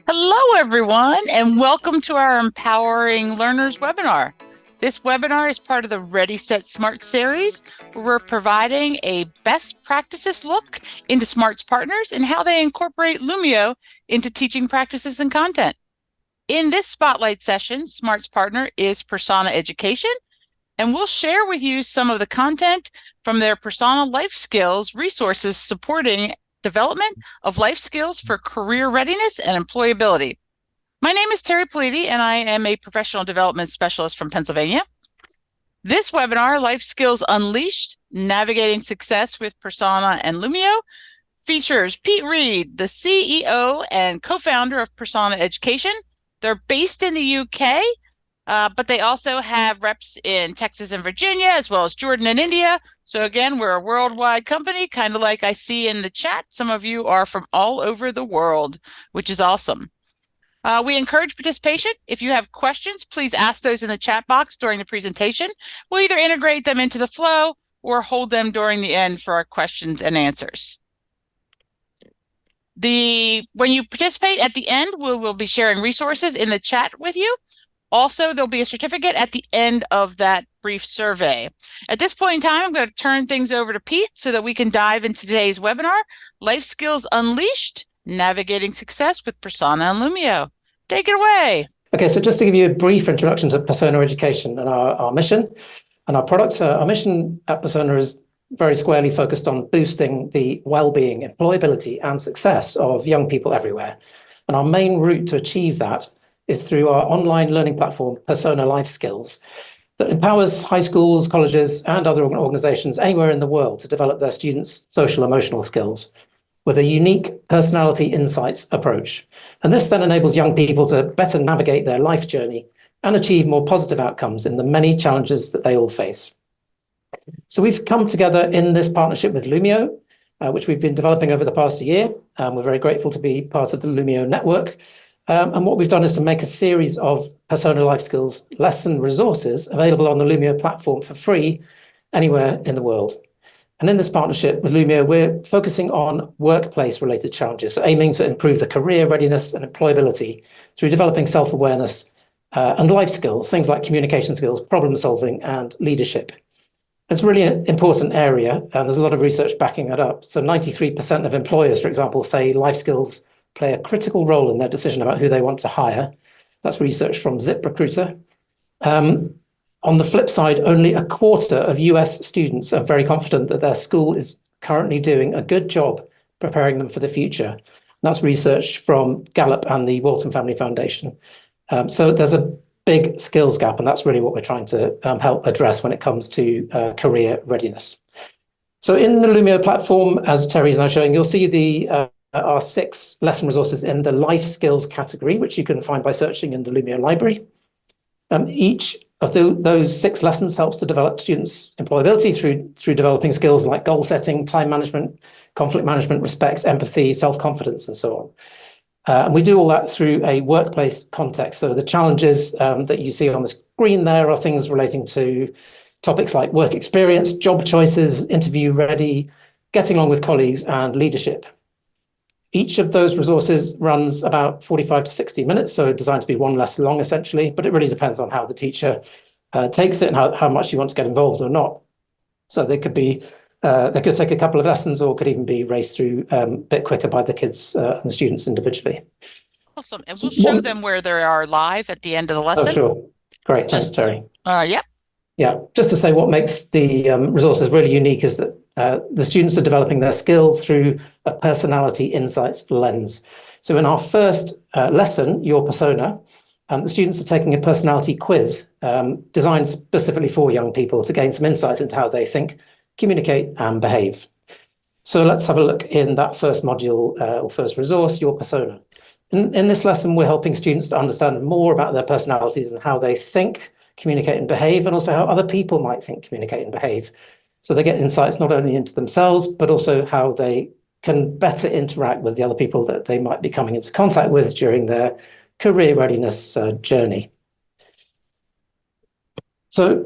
Hello, everyone, and welcome to our Empowering Learners webinar. This webinar is part of the Ready, Set, Smart series, where we're providing a best practices look into Smart's partners and how they incorporate Lumio into teaching practices and content. In this spotlight session, Smart's partner is Persona Education, and we'll share with you some of the content from their Persona Life Skills resources supporting development of life skills for career readiness and employability. My name is Terry Politi, and I am a professional development specialist from Pennsylvania. This webinar, Life Skills Unleashed, Navigating Success with Persona and Lumio, features Pete Reed, the CEO and co-founder of Persona Education. They're based in the UK, but they also have reps in Texas and Virginia, as well as Jordan and India. So again, we're a worldwide company, kind of like I see in the chat. Some of you are from all over the world, which is awesome. We encourage participation. If you have questions, please ask those in the chat box during the presentation. We'll either integrate them into the flow or hold them during the end for our questions and answers. When you participate at the end, we will be sharing resources in the chat with you. Also, there'll be a certificate at the end of that brief survey. At this point in time, I'm going to turn things over to Pete so that we can dive into today's webinar, Life Skills Unleashed, Navigating Success with Persona and Lumio. Take it away. Okay, so just to give you a brief introduction to Persona Education and our mission and our products. Our mission at Persona is very squarely focused on boosting the well-being, employability, and success of young people everywhere. And our main route to achieve that is through our online learning platform, Persona Life Skills, that empowers high schools, colleges, and other organizations anywhere in the world to develop their students' social emotional skills with a unique personality insights approach. And this then enables young people to better navigate their life journey and achieve more positive outcomes in the many challenges that they all face. So we've come together in this partnership with Lumio, which we've been developing over the past year. We're very grateful to be part of the Lumio network. And what we've done is to make a series of Persona Life Skills lesson resources available on the Lumio platform for free anywhere in the world. And in this partnership with Lumio, we're focusing on workplace-related challenges, so aiming to improve the career readiness and employability through developing self-awareness and life skills, things like communication skills, problem solving, and leadership. It's really an important area, and there's a lot of research backing that up. So 93% of employers, for example, say life skills play a critical role in their decision about who they want to hire. That's research from ZipRecruiter. On the flip side, only a quarter of US students are very confident that their school is currently doing a good job preparing them for the future. That's research from Gallup and the Walton Family Foundation. So there's a big skills gap, and that's really what we're trying to help address when it comes to career readiness. So in the Lumio platform, as Terry's now showing, you'll see our 6 lesson resources in the life skills category, which you can find by searching in the Lumio library. Each of those 6 lessons helps to develop students' employability through developing skills like goal setting, time management, conflict management, respect, empathy, self-confidence, and so on. And we do all that through a workplace context. So the challenges that you see on the screen there are things relating to topics like work experience, job choices, interview ready, getting along with colleagues, and leadership. Each of those resources runs about 45 to 60 minutes, so designed to be one lesson long, essentially, but it really depends on how the teacher takes it and how much you want to get involved or not. So they could take a couple of lessons or could even be raced through a bit quicker by the kids and the students individually. Awesome. And we'll show them where they are live at the end of the lesson. Oh, sure. Great. Thanks, Terry. Yep. Yeah, just to say what makes the resources really unique is that the students are developing their skills through a personality insights lens. So in our first lesson, Your Persona, the students are taking a personality quiz designed specifically for young people to gain some insights into how they think, communicate, and behave. So let's have a look in that first module or first resource, Your Persona. In this lesson, we're helping students to understand more about their personalities and how they think, communicate, and behave, and also how other people might think, communicate, and behave. So they get insights not only into themselves, but also how they can better interact with the other people that they might be coming into contact with during their career readiness journey. So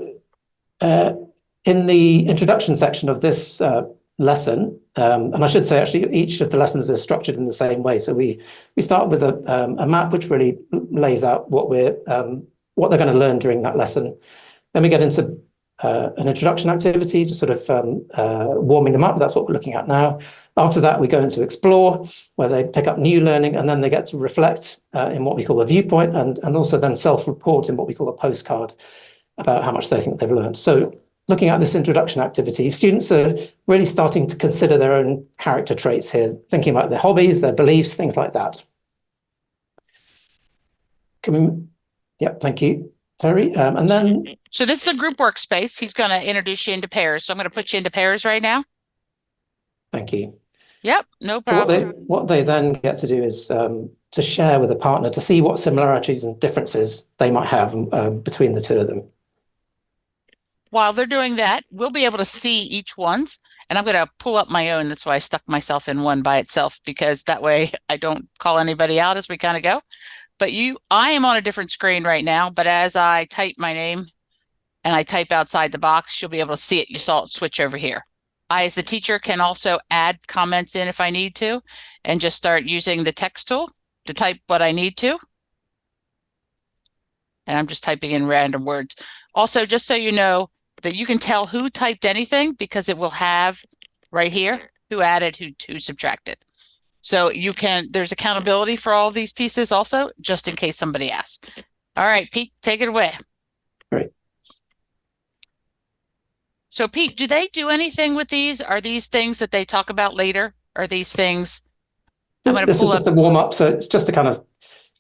in the introduction section of this lesson, and I should say actually each of the lessons is structured in the same way. So we start with a map which really lays out what they're going to learn during that lesson. Then we get into an introduction activity, just sort of warming them up. That's what we're looking at now. After that, we go into explore, where they pick up new learning, and then they get to reflect in what we call a viewpoint, and also then self-report in what we call a postcard about how much they think they've learned. So looking at this introduction activity, students are really starting to consider their own character traits here, thinking about their hobbies, their beliefs, things like that. Yep, thank you, Terry. And then... So this is a group workspace. He's going to introduce you into pairs. So I'm going to put you into pairs right now. Thank you. Yep, no problem. What they then get to do is to share with a partner to see what similarities and differences they might have between the two of them. While they're doing that, we'll be able to see each one's, and I'm going to pull up my own. That's why I stuck myself in one by itself, because that way I don't call anybody out as we kind of go. But I am on a different screen right now, but as I type my name and I type outside the box, you'll be able to see it. You saw it switch over here. I, as the teacher, can also add comments in if I need to, and just start using the text tool to type what I need to. And I'm just typing in random words. Also, just so you know, that you can tell who typed anything, because it will have right here who added, who subtracted. So there's accountability for all of these pieces also, just in case somebody asks. All right, Pete, take it away. Great. So Pete, do they do anything with these? Are these things that they talk about later? Are these things? This is just a warm up. So it's just to kind of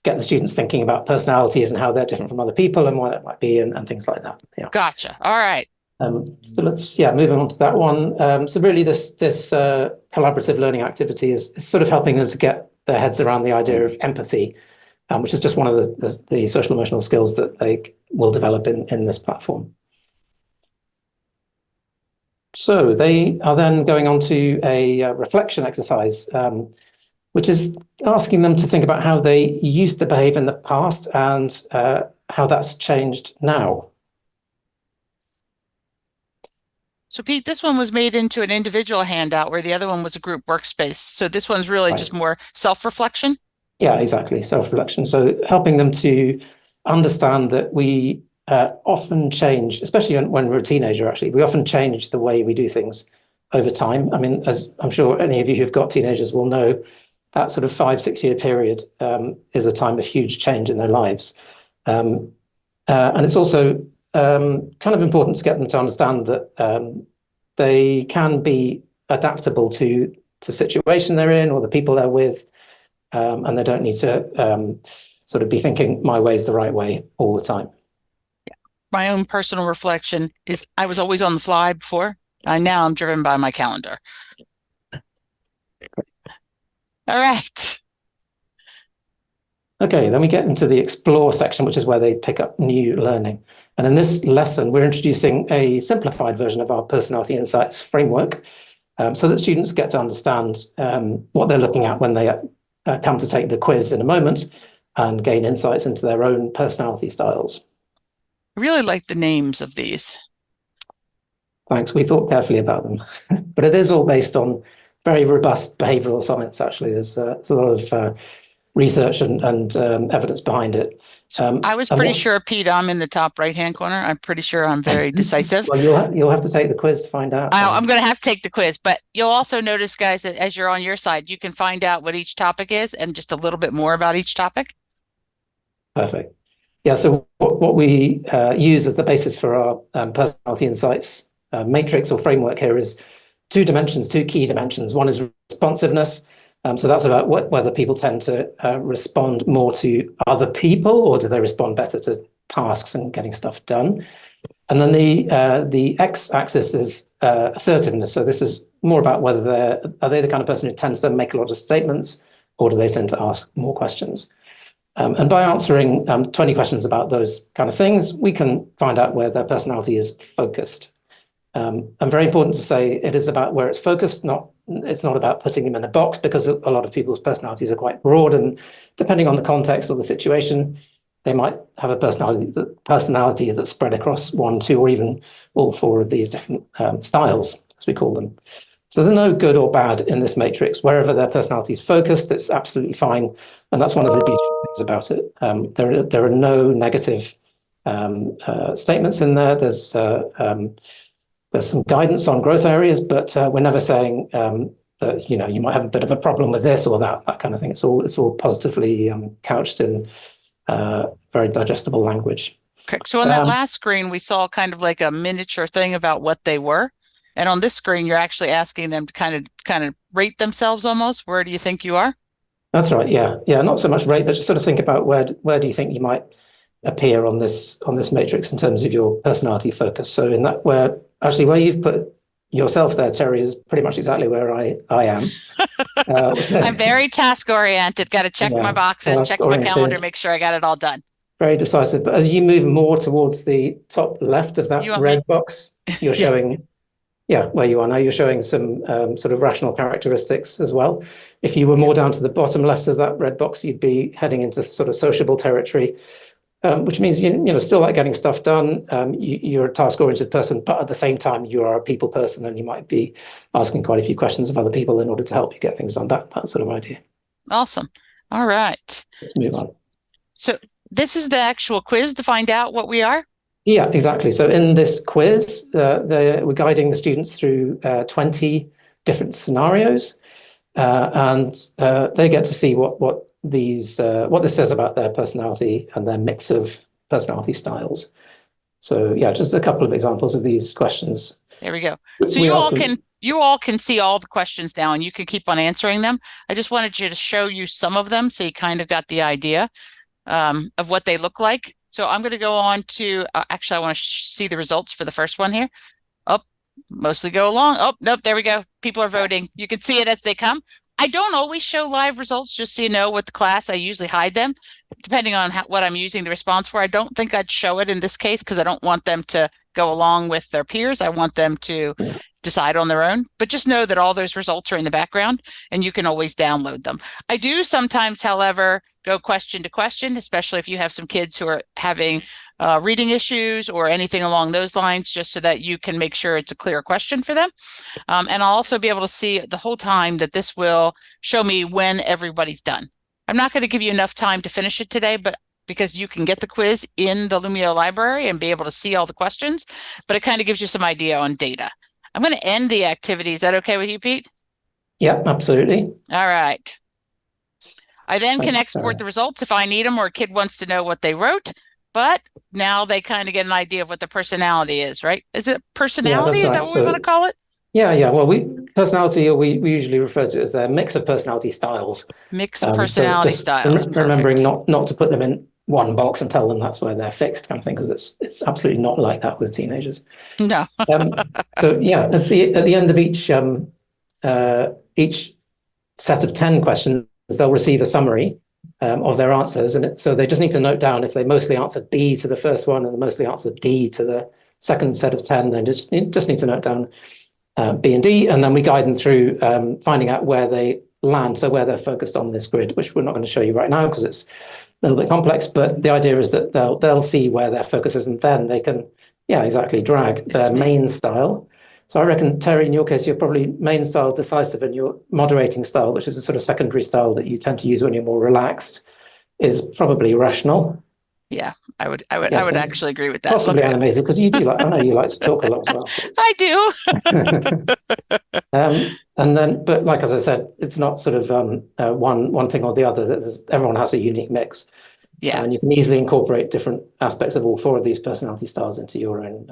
get the students thinking about personalities and how they're different from other people and what it might be and things like that. Yeah. Gotcha. All right. So let's move on to that one. So really this collaborative learning activity is sort of helping them to get their heads around the idea of empathy, which is just one of the social emotional skills that they will develop in this platform. So they are then going on to a reflection exercise, which is asking them to think about how they used to behave in the past and how that's changed now. So Pete, this one was made into an individual handout where the other one was a group workspace. So this one's really just more self-reflection? Yeah, exactly. Self-reflection. So helping them to understand that we often change, especially when we're a teenager, actually, we often change the way we do things over time. I mean, as I'm sure any of you who've got teenagers will know, that sort of 5-6 year period is a time of huge change in their lives. And it's also kind of important to get them to understand that they can be adaptable to the situation they're in or the people they're with, and they don't need to sort of be thinking my way is the right way all the time. Yeah. My own personal reflection is I was always on the fly before. Now I'm driven by my calendar. All right. Okay, then we get into the explore section, which is where they pick up new learning. And in this lesson, we're introducing a simplified version of our personality insights framework so that students get to understand what they're looking at when they come to take the quiz in a moment and gain insights into their own personality styles. I really like the names of these. Thanks. We thought carefully about them, but it is all based on very robust behavioral science, actually. There's a lot of research and evidence behind it. I was pretty sure, Pete, I'm in the top right-hand corner. I'm pretty sure I'm very decisive. Well, you'll have to take the quiz to find out. I'm going to have to take the quiz, but you'll also notice, guys, that as you're on your side, you can find out what each topic is and just a little bit more about each topic. Perfect. Yeah, so what we use as the basis for our personality insights matrix or framework here is two key dimensions. One is responsiveness. So that's about whether people tend to respond more to other people, or do they respond better to tasks and getting stuff done. And then the x-axis is assertiveness. So this is more about whether are they the kind of person who tends to make a lot of statements, or do they tend to ask more questions. And by answering 20 questions about those kind of things, we can find out where their personality is focused. And very important to say, it is about where it's focused, it's not about putting them in a box, because a lot of people's personalities are quite broad, and depending on the context or the situation, they might have a personality that's spread across 1, 2, or even all 4 of these different styles, as we call them. So there's no good or bad in this matrix. Wherever their personality is focused, it's absolutely fine. And that's one of the beautiful things about it. There are no negative statements in there. There's some guidance on growth areas, but we're never saying that you might have a bit of a problem with this or that kind of thing. It's all positively couched in very digestible language. Correct. So on that last screen, we saw kind of like a miniature thing about what they were. And on this screen, you're actually asking them to kind of rate themselves almost. Where do you think you are? That's right. Yeah. Yeah. Not so much rate, but just sort of think about where do you think you might appear on this matrix in terms of your personality focus. So in that where you've put yourself there, Terry, is pretty much exactly where I am. I'm very task oriented. Got to check my boxes, check my calendar, make sure I got it all done. Very decisive. But as you move more towards the top left of that red box, you're showing, where you are now, you're showing some sort of rational characteristics as well. If you were more down to the bottom left of that red box, you'd be heading into sort of sociable territory, which means you still like getting stuff done. You're a task-oriented person, but at the same time, you are a people person, and you might be asking quite a few questions of other people in order to help you get things done. That sort of idea. Awesome. All right. Let's move on. So this is the actual quiz to find out what we are? Yeah, exactly. So in this quiz, we're guiding the students through 20 different scenarios, and they get to see what this says about their personality and their mix of personality styles. So yeah, just a couple of examples of these questions. There we go. So you all can see all the questions now, and you can keep on answering them. I just wanted you to show you some of them so you kind of got the idea of what they look like. So I'm going to go on to, actually, I want to see the results for the first one here. Oh, mostly go along. Oh, nope, there we go. People are voting. You can see it as they come. I don't always show live results, just so you know, with the class. I usually hide them, depending on what I'm using the response for. I don't think I'd show it in this case because I don't want them to go along with their peers. I want them to decide on their own. But just know that all those results are in the background, and you can always download them. I do sometimes, however, go question to question, especially if you have some kids who are having reading issues or anything along those lines, just so that you can make sure it's a clear question for them. And I'll also be able to see the whole time that this will show me when everybody's done. I'm not going to give you enough time to finish it today, but because you can get the quiz in the Lumio library and be able to see all the questions, but it kind of gives you some idea on data. I'm going to end the activity. Is that okay with you, Pete? Yeah, absolutely. All right. I then can export the results if I need them or a kid wants to know what they wrote, but now they kind of get an idea of what the personality is, right? Is it personality? Is that what we want to call it? Yeah. Well, personality, we usually refer to it as their mix of personality styles. Mix of personality styles. Remembering not to put them in one box and tell them that's where they're fixed, kind of thing, because it's absolutely not like that with teenagers. No. So yeah, at the end of each set of 10 questions, they'll receive a summary of their answers, and so they just need to note down if they mostly answered B to the first one and they mostly answered D to the second set of 10. They just need to note down B and D, and then we guide them through finding out where they land, so where they're focused on this grid, which we're not going to show you right now because it's a little bit complex. But the idea is that they'll see where their focus is, and then they can drag their main style. So I reckon, Terry, in your case, you're probably main style decisive, and your moderating style, which is a sort of secondary style that you tend to use when you're more relaxed, is probably rational. Yeah, I would actually agree with that. Possibly animated, because you do I know you like to talk a lot as well. I do. And then, but like, as I said, it's not sort of one thing or the other. Everyone has a unique mix. Yeah. And you can easily incorporate different aspects of all four of these personality styles into your own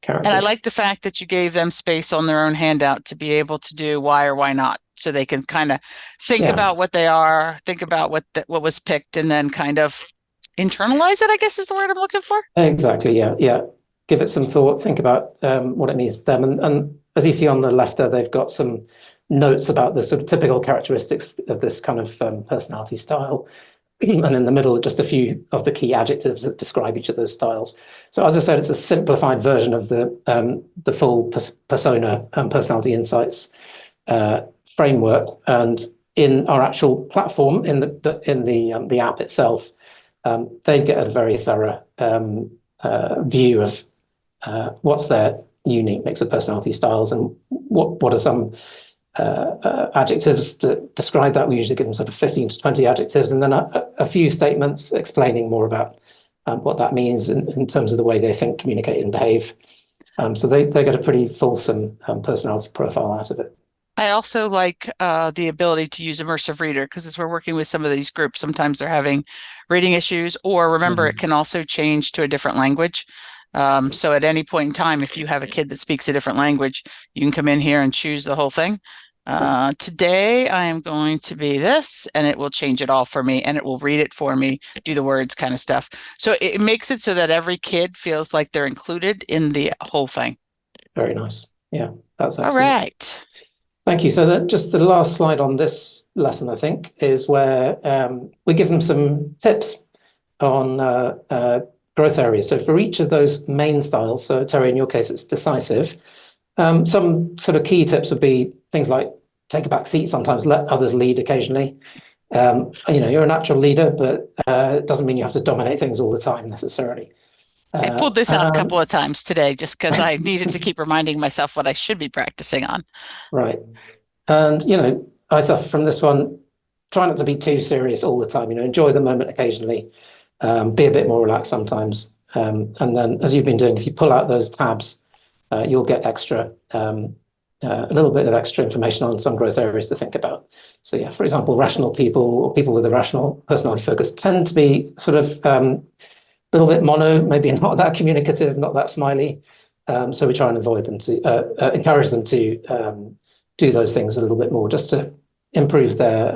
character. And I like the fact that you gave them space on their own handout to be able to do why or why not. So they can kind of think about what they are, think about what was picked, and then kind of internalize it, I guess is the word I'm looking for. Exactly. Yeah. Give it some thought, think about what it means to them. And as you see on the left there, they've got some notes about the sort of typical characteristics of this kind of personality style. And in the middle, just a few of the key adjectives that describe each of those styles. So as I said, it's a simplified version of the full persona and personality insights framework. And in our actual platform, in the app itself, they get a very thorough view of what's their unique mix of personality styles and what are some adjectives that describe that. We usually give them sort of 15 to 20 adjectives, and then a few statements explaining more about what that means in terms of the way they think, communicate, and behave. So they get a pretty fulsome personality profile out of it. I also like the ability to use immersive reader, because as we're working with some of these groups, sometimes they're having reading issues, or remember, it can also change to a different language. So at any point in time, if you have a kid that speaks a different language, you can come in here and choose the whole thing. Today I am going to be this, and it will change it all for me, and it will read it for me, do the words kind of stuff. So it makes it so that every kid feels like they're included in the whole thing. Very nice. Yeah, that's all excellent. right. Thank you. So just the last slide on this lesson, I think, is where we give them some tips on growth areas. So for each of those main styles, so Terry, in your case, it's decisive. Some sort of key tips would be things like take a back seat sometimes, let others lead occasionally. You're a natural leader, but it doesn't mean you have to dominate things all the time necessarily. I pulled this out a couple of times today just because I needed to keep reminding myself what I should be practicing on. Right. And, I suffer from this one. Try not to be too serious all the time, enjoy the moment occasionally, be a bit more relaxed sometimes. And then, as you've been doing, if you pull out those tabs, you'll get a little bit of extra information on some growth areas to think about. So yeah, for example, rational people or people with a rational personality focus tend to be sort of a little bit mono, maybe not that communicative, not that smiley. So we try and avoid them to encourage them to do those things a little bit more, just to improve their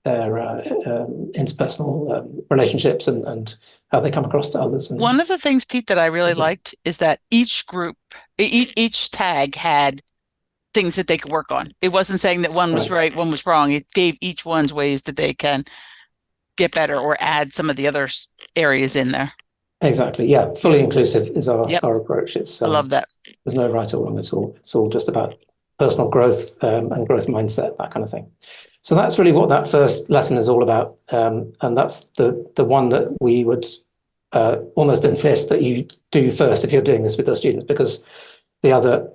interpersonal relationships and how they come across to others. And one of the things, Pete, that I really liked is that each group, each tag had things that they could work on. It wasn't saying that one was right, one was wrong. It gave each one's ways that they can get better or add some of the other areas in there. Exactly. Yeah. Fully inclusive is our approach. I love that. There's no right or wrong at all. It's all just about personal growth and growth mindset, that kind of thing. So that's really what that first lesson is all about. And that's the one that we would almost insist that you do first if you're doing this with those students, because the other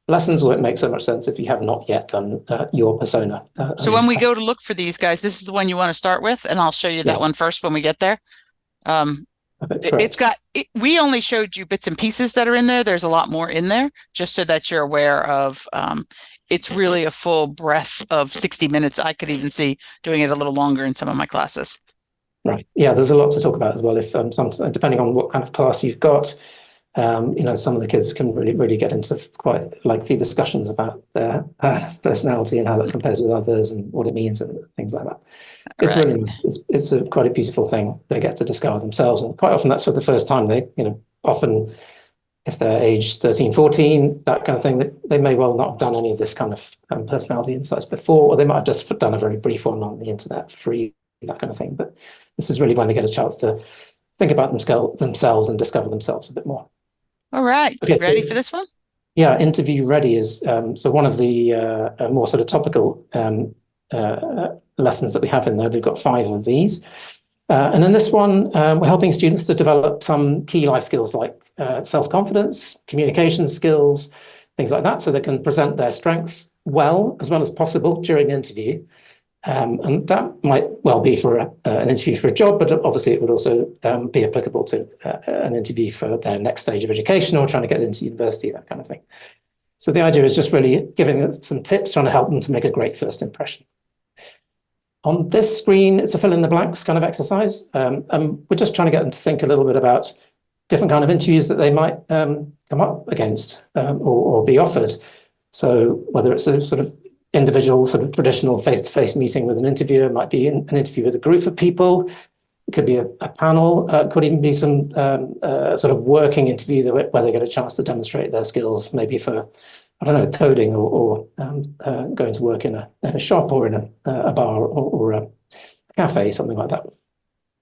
lessons won't make so much sense if you have not yet done your persona. So when we go to look for these guys, this is the one you want to start with, and I'll show you that one first when we get there. We only showed you bits and pieces that are in there. There's a lot more in there, just so that you're aware of. It's really a full breadth of 60 minutes. I could even see doing it a little longer in some of my classes. Right. Yeah, there's a lot to talk about as well. If depending on what kind of class you've got, some of the kids can really get into quite lengthy discussions about their personality and how that compares with others and what it means and things like that. It's really nice. It's quite a beautiful thing. They get to discover themselves, and quite often that's for the first time. They, often if they're age 13, 14, that kind of thing, they may well not have done any of this kind of personality insights before, or they might have just done a very brief one on the internet for free, that kind of thing. But this is really when they get a chance to think about themselves and discover themselves a bit more. All right. Okay, ready for this one? Yeah, interview ready is so one of the more sort of topical lessons that we have in there. We've got 5 of these. And in this one, we're helping students to develop some key life skills like self-confidence, communication skills, things like that, so they can present their strengths well as possible during the interview. And that might well be for an interview for a job, but obviously it would also be applicable to an interview for their next stage of education or trying to get into university, that kind of thing. So the idea is just really giving them some tips, trying to help them to make a great first impression. On this screen, it's a fill in the blanks kind of exercise. And we're just trying to get them to think a little bit about different kind of interviews that they might come up against or be offered. So whether it's a sort of individual, sort of traditional face-to-face meeting with an interviewer, might be an interview with a group of people. It could be a panel. It could even be some sort of working interview where they get a chance to demonstrate their skills, maybe for, I don't know, coding or going to work in a shop or in a bar or a cafe, something like that.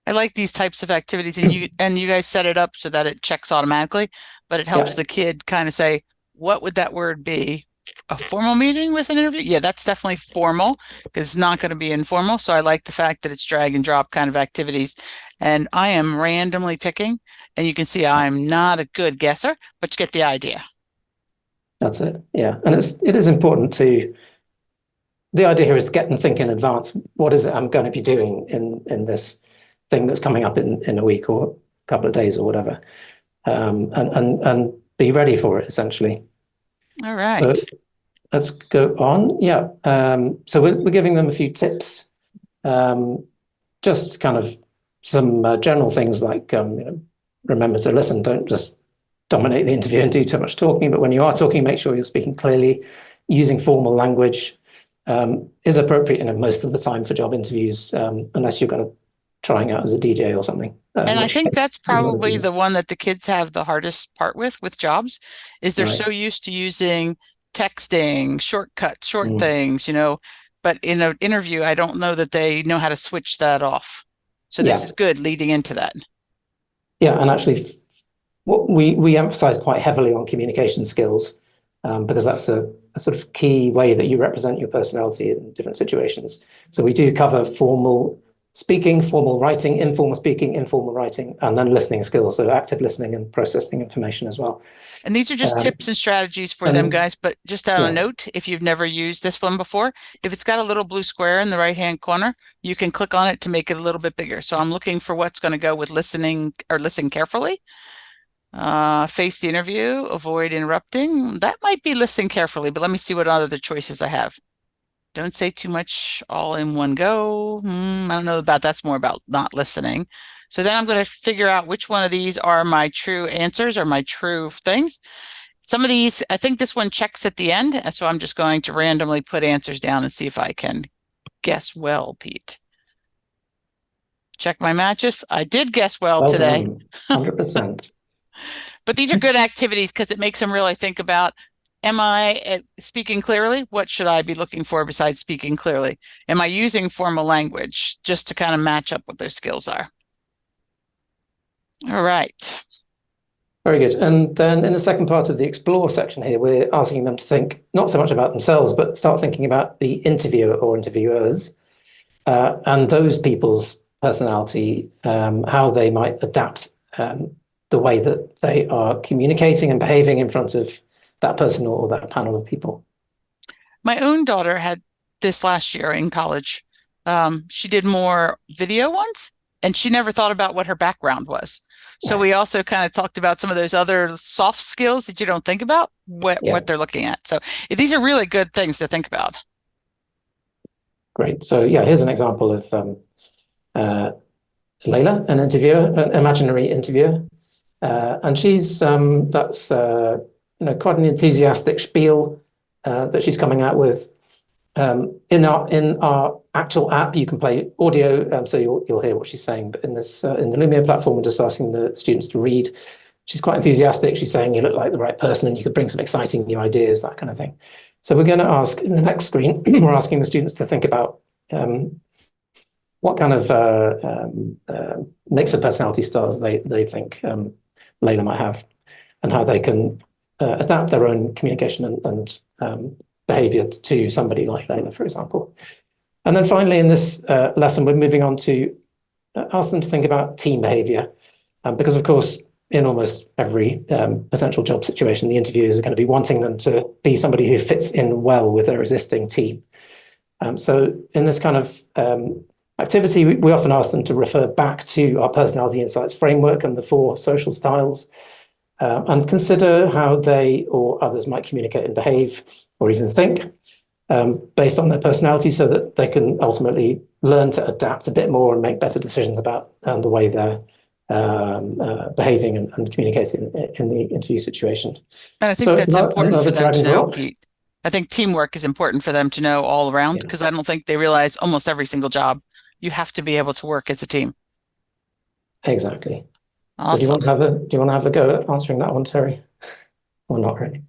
I like these types of activities, and you guys set it up so that it checks automatically, but it helps the kid kind of say, what would that word be? A formal meeting with an interview? Yeah, that's definitely formal, because it's not going to be informal. So I like the fact that it's drag and drop kind of activities. And I am randomly picking, and you can see I'm not a good guesser, but you get the idea. That's it. Yeah. And it is important to, the idea here is to get them thinking in advance, what is it I'm going to be doing in this thing that's coming up in a week or a couple of days or whatever. And be ready for it, essentially. All right. So let's go on. Yeah. So we're giving them a few tips, just kind of some general things like, remember to listen. Don't just dominate the interview and do too much talking. But when you are talking, make sure you're speaking clearly, using formal language. Is appropriate most of the time for job interviews, unless you're going to trying out as a DJ or something. And I think that's probably the one that the kids have the hardest part with jobs, is they're so used to using texting, shortcuts, short things, but in an interview, I don't know that they know how to switch that off. So this is good leading into that. Yeah, and actually, what we emphasize quite heavily on communication skills, because that's a sort of key way that you represent your personality in different situations. So we do cover formal speaking, formal writing, informal speaking, informal writing, and then listening skills, so active listening and processing information as well. And these are just tips and strategies for them, guys. But just on a note, if you've never used this one before, if it's got a little blue square in the right-hand corner, you can click on it to make it a little bit bigger. So I'm looking for what's going to go with listening or listen carefully. Face the interview, avoid interrupting. That might be listen carefully, but let me see what other choices I have. Don't say too much all in one go. I don't know about that's more about not listening. So then I'm going to figure out which one of these are my true answers or my true things. Some of these, I think this one checks at the end. So I'm just going to randomly put answers down and see if I can guess well, Pete. Check my matches. I did guess well today. 100%. But these are good activities because it makes them really think about, am I speaking clearly? What should I be looking for besides speaking clearly? Am I using formal language just to kind of match up what their skills are? All right. Very good. And then in the second part of the explore section here, we're asking them to think not so much about themselves, but start thinking about the interviewer or interviewers and those people's personality, how they might adapt the way that they are communicating and behaving in front of that person or that panel of people. My own daughter had this last year in college. She did more video ones, and she never thought about what her background was. So we also kind of talked about some of those other soft skills that you don't think about, what they're looking at. So these are really good things to think about. Great. So here's an example of Layla, an interviewer, an imaginary interviewer. And she's, that's quite an enthusiastic spiel that she's coming out with. In our actual app, you can play audio, so you'll hear what she's saying. But in the Lumio platform, we're just asking the students to read. She's quite enthusiastic. She's saying you look like the right person, and you could bring some exciting new ideas, that kind of thing. So we're going to ask in the next screen. We're asking the students to think about what kind of mix of personality styles they think Layla might have, and how they can adapt their own communication and behavior to somebody like Layla, for example. And then finally, in this lesson, we're moving on to ask them to think about team behavior, because of course, in almost every potential job situation, the interviewers are going to be wanting them to be somebody who fits in well with their existing team. So in this kind of activity, we often ask them to refer back to our personality insights framework and the 4 social styles, and consider how they or others might communicate and behave, or even think, based on their personality, so that they can ultimately learn to adapt a bit more and make better decisions about the way they're behaving and communicating in the interview situation. And I think that's important for them to know, Pete. I think teamwork is important for them to know all around, because I don't think they realize almost every single job you have to be able to work as a team. Exactly. Awesome. So do you want to have a go at answering that one, Terry? Or not really?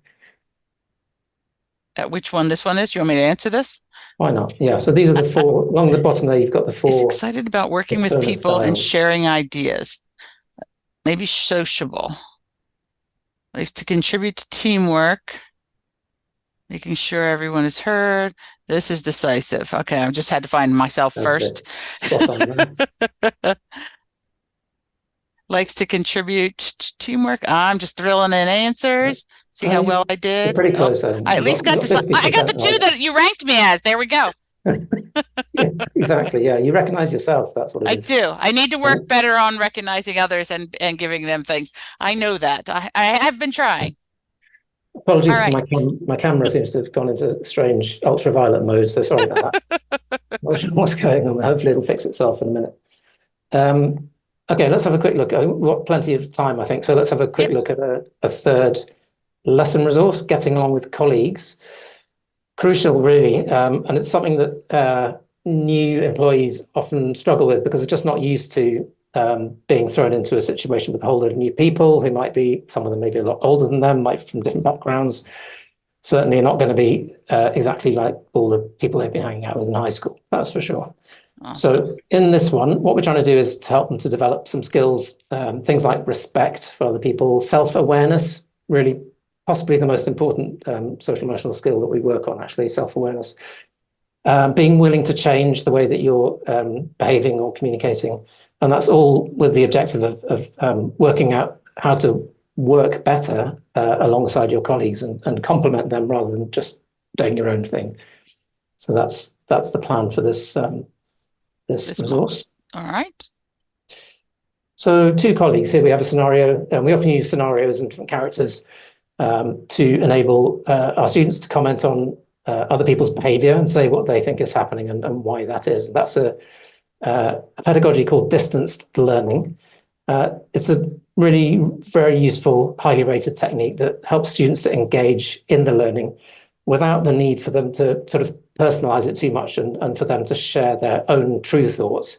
At which one this one is? You want me to answer this? Why not? Yeah. So these are the 4 along the bottom there. You've got the 4. Is excited about working with people and sharing ideas. Maybe sociable. At least to contribute to teamwork. Making sure everyone is heard. This is decisive. Okay, I just had to find myself first. Likes to contribute to teamwork. I'm just thrilling in answers. See how well I did. You're pretty close. I at least got to. I got the two that you ranked me as. There we go. Yeah, exactly. Yeah, you recognize yourself. That's what it is. I do. I need to work better on recognizing others and giving them things. I know that. I have been trying. Apologies for my camera seems to have gone into strange ultraviolet mode. So sorry about that. Not sure what's going on. Hopefully it'll fix itself in a minute. Okay, let's have a quick look. We've got plenty of time, I think. So let's have a quick look at a third lesson resource, getting along with colleagues. Crucial, really. And it's something that new employees often struggle with because they're just not used to being thrown into a situation with a whole load of new people who might be, some of them may be a lot older than them, might be from different backgrounds. Certainly not going to be exactly like all the people they've been hanging out with in high school, that's for sure. Awesome. So in this one, what we're trying to do is to help them to develop some skills, things like respect for other people, self-awareness, really possibly the most important social emotional skill that we work on, actually, self-awareness. Being willing to change the way that you're behaving or communicating. And that's all with the objective of working out how to work better alongside your colleagues and complement them rather than just doing your own thing. So that's the plan for this this resource. All right. So two colleagues, here we have a scenario, and we often use scenarios and different characters to enable our students to comment on other people's behavior and say what they think is happening and why that is. That's a pedagogy called distanced learning. It's a really very useful, highly rated technique that helps students to engage in the learning without the need for them to sort of personalize it too much and for them to share their own true thoughts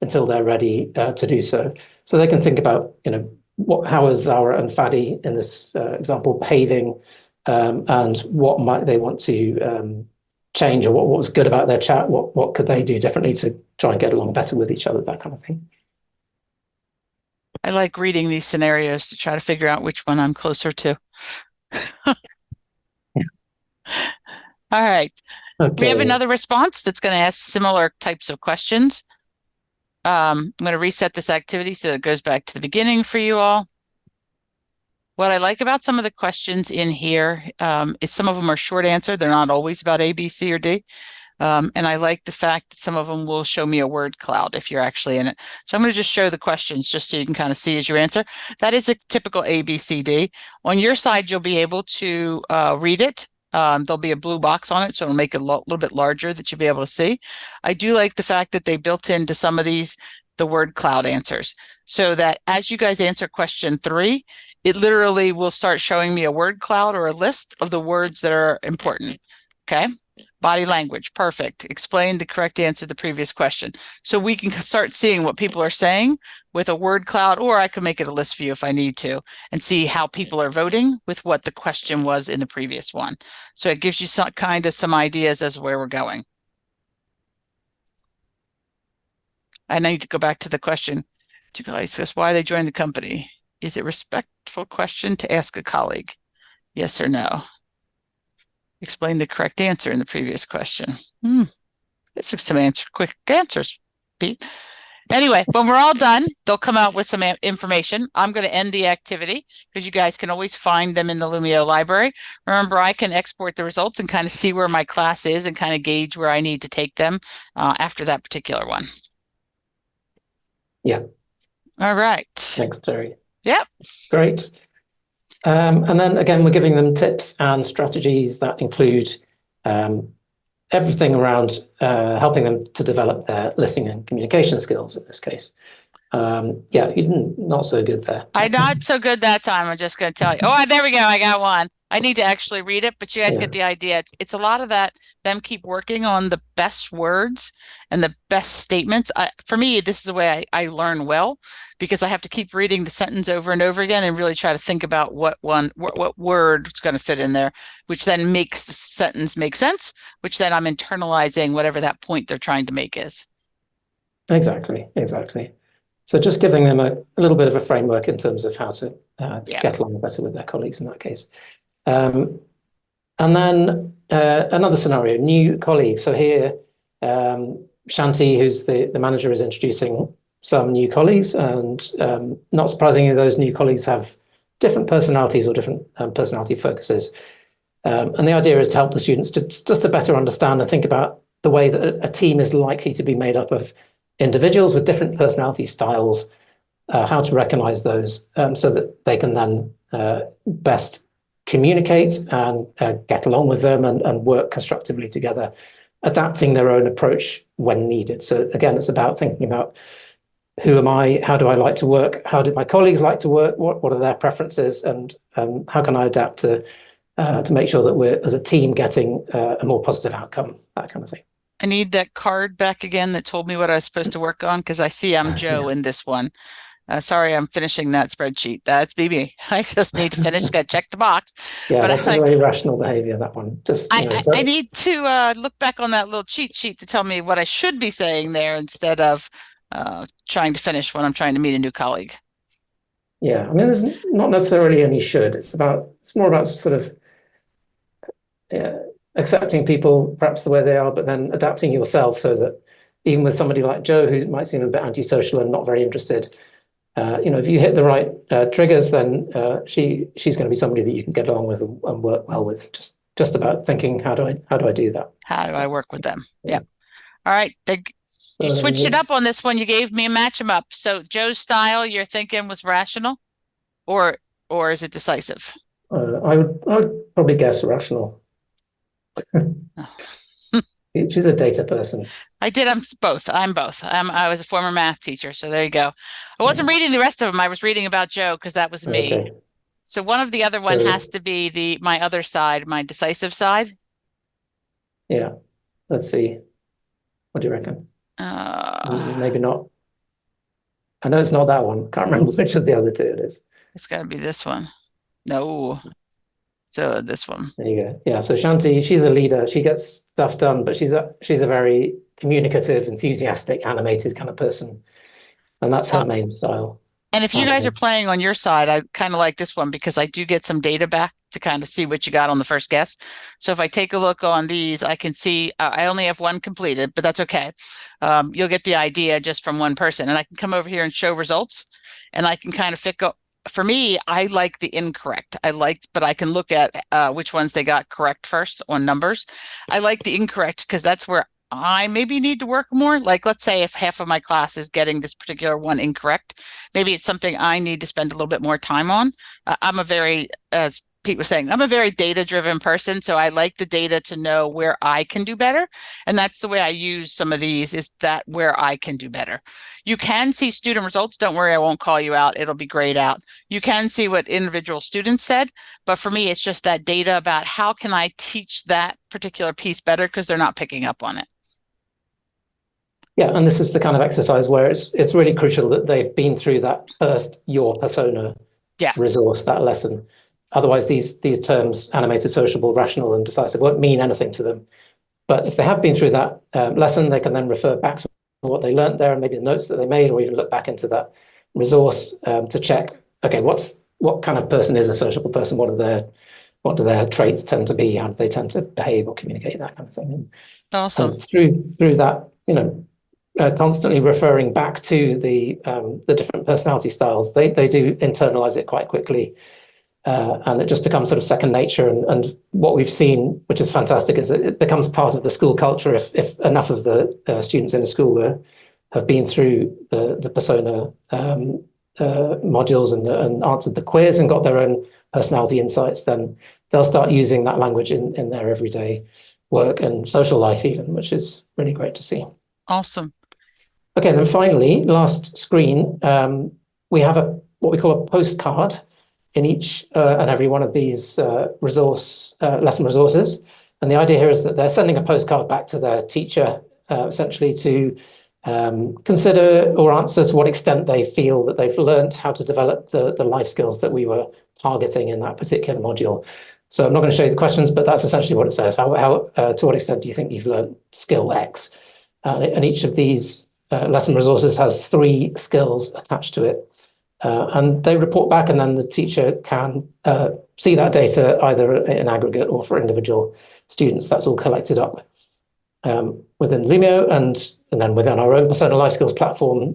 until they're ready to do so. So they can think about, how is Zara and Fadi in this example behaving, and what might they want to change, or what was good about their chat, what could they do differently to try and get along better with each other, that kind of thing. I like reading these scenarios to try to figure out which one I'm closer to. All right. Okay. We have another response that's going to ask similar types of questions. I'm going to reset this activity so it goes back to the beginning for you all. What I like about some of the questions in here is some of them are short answer. They're not always about A, B, C, or D. And I like the fact that some of them will show me a word cloud if you're actually in it. So I'm going to just show the questions just so you can kind of see as you answer. That is a typical A, B, C, D. On your side, you'll be able to read it. There'll be a blue box on it, so it'll make it a little bit larger that you'll be able to see. I do like the fact that they built into some of these the word cloud answers, so that as you guys answer question 3, it literally will start showing me a word cloud or a list of the words that are important. Okay. Body language, perfect. Explain the correct answer to the previous question. So we can start seeing what people are saying with a word cloud, or I could make it a list view if I need to, and see how people are voting with what the question was in the previous one. So it gives you some ideas as to where we're going. I need to go back to the question. To discuss why they joined the company. Is it a respectful question to ask a colleague? Yes or no? Explain the correct answer in the previous question. Let's look some quick answers, Pete. Anyway, when we're all done, they'll come out with some information. I'm going to end the activity because you guys can always find them in the Lumio library. Remember, I can export the results and kind of see where my class is and kind of gauge where I need to take them after that particular one. Yeah. All right. Thanks, Terry. Yep. Great. And then again, we're giving them tips and strategies that include everything around helping them to develop their listening and communication skills in this case. Yeah, you not so good there. I'm not so good that time. I'm just going to tell you. Oh, there we go. I got one. I need to actually read it, but you guys get the idea. It's a lot of that, them keep working on the best words and the best statements. For me, this is the way I learn well, because I have to keep reading the sentence over and over again and really try to think about what word is going to fit in there, which then makes the sentence make sense, which then I'm internalizing whatever that point they're trying to make is. Exactly. So just giving them a little bit of a framework in terms of how to get along better with their colleagues in that case. And then another scenario, new colleagues. So here, Shanti, who's the manager, is introducing some new colleagues, and not surprisingly, those new colleagues have different personalities or different personality focuses. And the idea is to help the students just to better understand and think about the way that a team is likely to be made up of individuals with different personality styles, how to recognize those so that they can then best communicate and get along with them and work constructively together, adapting their own approach when needed. So again, it's about thinking about who am I, how do I like to work, how do my colleagues like to work, what are their preferences, and how can I adapt to make sure that we're, as a team, getting a more positive outcome, that kind of thing. I need that card back again that told me what I was supposed to work on, because I see I'm Joe in this one. Sorry, I'm finishing that spreadsheet. That's BB. I just need to finish, got to check the box. Yeah, but that's a very rational behavior, that one. Just I need to look back on that little cheat sheet to tell me what I should be saying there instead of trying to finish when I'm trying to meet a new colleague. Yeah, I mean, there's not necessarily any should. It's more about sort of accepting people perhaps the way they are, but then adapting yourself so that even with somebody like Joe, who might seem a bit antisocial and not very interested, if you hit the right triggers, then she's going to be somebody that you can get along with and work well with. Just about thinking, how do I do that? How do I work with them? Yeah. All right. You switched it up on this one. You gave me a match 'em up. So Joe's style, you're thinking was rational, or is it decisive? I would probably guess rational. She's a data person. I'm both. I was a former math teacher, so there you go. I wasn't reading the rest of them. I was reading about Joe because that was me. Okay. So one of the other one has to be my other side, my decisive side. Yeah. Let's see. What do you reckon? Maybe not. I know it's not that one. Can't remember which of the other two it is. It's got to be this one. No. So this one. There you go. Yeah. So Shanti, she's a leader. She gets stuff done, but she's a very communicative, enthusiastic, animated kind of person, and that's her main style. And if you guys are playing on your side, I kind of like this one because I do get some data back to kind of see what you got on the first guess. So if I take a look on these, I can see I only have one completed, but that's okay. You'll get the idea just from one person, and I can come over here and show results, and I can kind of for me, I like the incorrect. But I can look at which ones they got correct first on numbers. I like the incorrect because that's where I maybe need to work more. Like, let's say if half of my class is getting this particular one incorrect, maybe it's something I need to spend a little bit more time on. I'm a very, as Pete was saying, I'm a very data-driven person, so I like the data to know where I can do better. And that's the way I use some of these, is that where I can do better. You can see student results. Don't worry, I won't call you out. It'll be grayed out. You can see what individual students said, but for me, it's just that data about how can I teach that particular piece better because they're not picking up on it. Yeah, and this is the kind of exercise where it's really crucial that they've been through that first your persona resource, that lesson. Otherwise, these terms, animated, sociable, rational, and decisive, won't mean anything to them. But if they have been through that lesson, they can then refer back to what they learned there and maybe the notes that they made, or even look back into that resource to check, okay, what kind of person is a sociable person? What do their traits tend to be? How do they tend to behave or communicate, that kind of thing? Awesome. And through that, constantly referring back to the different personality styles, they do internalize it quite quickly. And it just becomes sort of second nature. And what we've seen, which is fantastic, is that it becomes part of the school culture if enough of the students in a school have been through the persona modules and answered the quiz and got their own personality insights, then they'll start using that language in their everyday work and social life even, which is really great to see. Awesome. Okay, then finally, last screen, we have what we call a postcard in each and every one of these lesson resources. And the idea here is that they're sending a postcard back to their teacher, essentially to consider or answer to what extent they feel that they've learned how to develop the life skills that we were targeting in that particular module. So I'm not going to show you the questions, but that's essentially what it says. How to what extent do you think you've learned skill X? And each of these lesson resources has 3 skills attached to it. And they report back, and then the teacher can see that data either in aggregate or for individual students. That's all collected up within Lumio, and then within our own Persona Life Skills platform,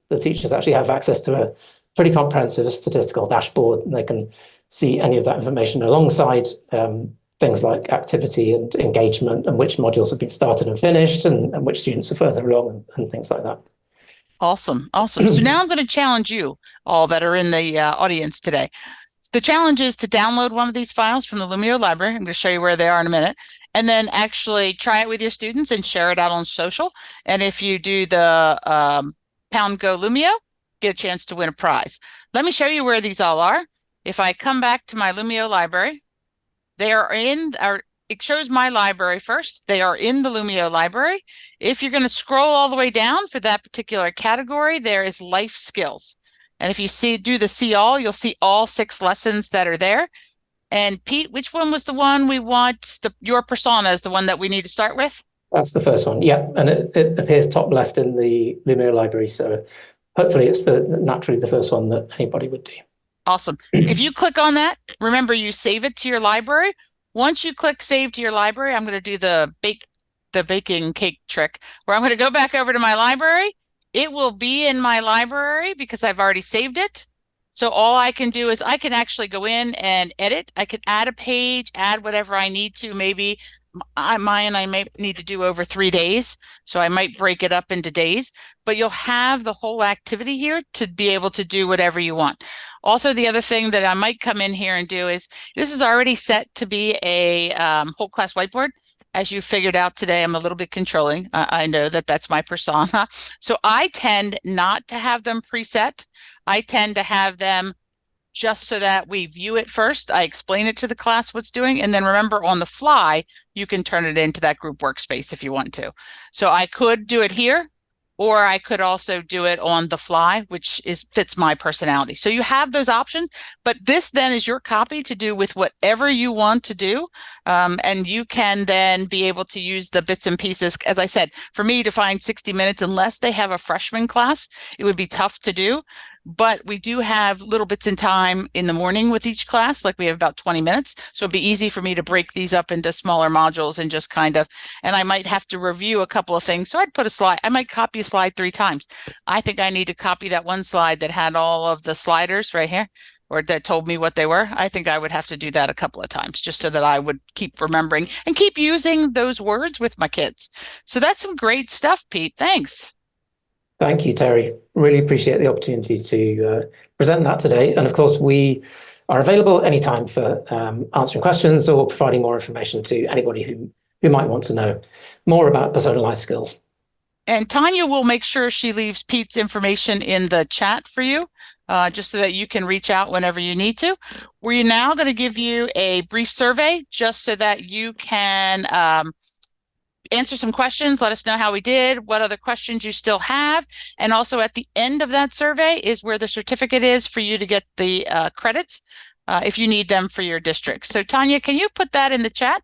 the teachers actually have access to a pretty comprehensive statistical dashboard, and they can see any of that information alongside things like activity and engagement, and which modules have been started and finished, and which students are further along, and things like that. Awesome. Awesome. So now I'm going to challenge you all that are in the audience today. The challenge is to download one of these files from the Lumio library. I'm going to show you where they are in a minute. And then actually try it with your students and share it out on social. And if you do the Pound Go Lumio, get a chance to win a prize. Let me show you where these all are. If I come back to my Lumio library, they are in our, it shows my library first. They are in the Lumio library. If you're going to scroll all the way down for that particular category, there is life skills. And if you do the see all, you'll see all 6 lessons that are there. And Pete, which one was the one we want? Your persona is the one that we need to start with? That's the first one. Yeah. And it appears top left in the Lumio library. So hopefully it's naturally the first one that anybody would do. Awesome. If you click on that, remember you save it to your library. Once you click save to your library, I'm going to do the baking cake trick where I'm going to go back over to my library. It will be in my library because I've already saved it. So all I can do is I can actually go in and edit. I can add a page, add whatever I need to. Maybe I may need to do over 3 days. So I might break it up into days, but you'll have the whole activity here to be able to do whatever you want. Also, the other thing that I might come in here and do is this is already set to be a whole class whiteboard. As you figured out today, I'm a little bit controlling. I know that that's my persona. So I tend not to have them preset. I tend to have them just so that we view it first. I explain it to the class what's doing. And then remember, on the fly, you can turn it into that group workspace if you want to. So I could do it here, or I could also do it on the fly, which fits my personality. So you have those options, but this then is your copy to do with whatever you want to do. And you can then be able to use the bits and pieces. As I said, for me to find 60 minutes, unless they have a freshman class, it would be tough to do. But we do have little bits in time in the morning with each class, like we have about 20 minutes. So it'd be easy for me to break these up into smaller modules and just and I might have to review a couple of things. So I'd put a slide, I might copy a slide 3 times. I think I need to copy that one slide that had all of the sliders right here, or that told me what they were. I think I would have to do that a couple of times just so that I would keep remembering and keep using those words with my kids. So that's some great stuff, Pete. Thanks. Thank you, Terry. Really appreciate the opportunity to present that today. And of course, we are available anytime for answering questions or providing more information to anybody who might want to know more about Persona Life Skills. And Tanya will make sure she leaves Pete's information in the chat for you, just so that you can reach out whenever you need to. We're now going to give you a brief survey just so that you can answer some questions, let us know how we did, what other questions you still have. And also at the end of that survey is where the certificate is for you to get the credits if you need them for your district. So Tanya, can you put that in the chat?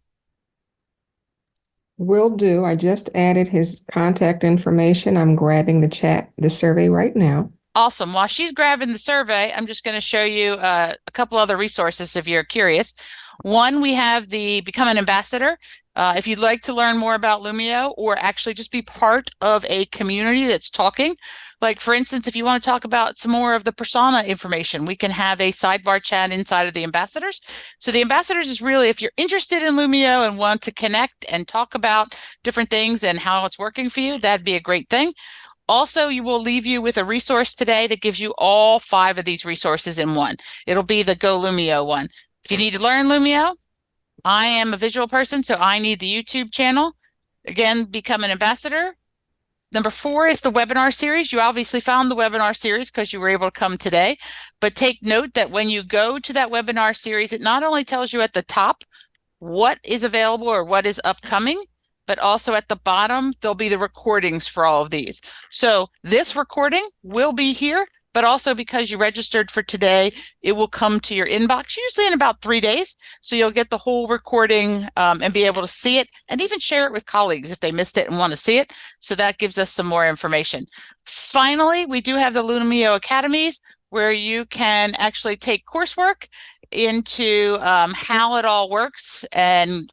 Will do. I just added his contact information. I'm grabbing the survey right now. Awesome. While she's grabbing the survey, I'm just going to show you a couple other resources if you're curious. One, we have the Become an Ambassador. If you'd like to learn more about Lumio or actually just be part of a community that's talking, like for instance, if you want to talk about some more of the persona information, we can have a sidebar chat inside of the ambassadors. So the ambassadors is really, if you're interested in Lumio and want to connect and talk about different things and how it's working for you, that'd be a great thing. Also, you will leave you with a resource today that gives you all 5 of these resources in one. It'll be the Go Lumio one. If you need to learn Lumio, I am a visual person, so I need the YouTube channel. Again, become an ambassador. Number 4 is the webinar series. You obviously found the webinar series because you were able to come today, but take note that when you go to that webinar series, it not only tells you at the top what is available or what is upcoming, but also at the bottom, there'll be the recordings for all of these. So this recording will be here, but also because you registered for today, it will come to your inbox usually in about 3 days. So you'll get the whole recording and be able to see it and even share it with colleagues if they missed it and want to see it. So that gives us some more information. Finally, we do have the Lumio Academies where you can actually take coursework into how it all works and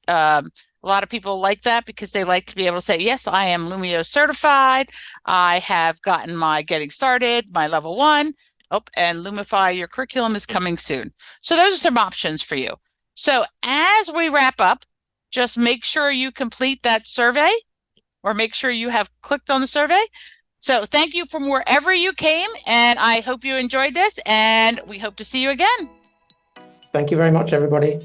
A lot of people like that because they like to be able to say, yes, I am Lumio certified. I have gotten my getting started, my level 1. Oh, and Lumify, your curriculum is coming soon. So those are some options for you. So as we wrap up, just make sure you complete that survey, or make sure you have clicked on the survey. So thank you from wherever you came, and I hope you enjoyed this, and we hope to see you again. Thank you very much, everybody.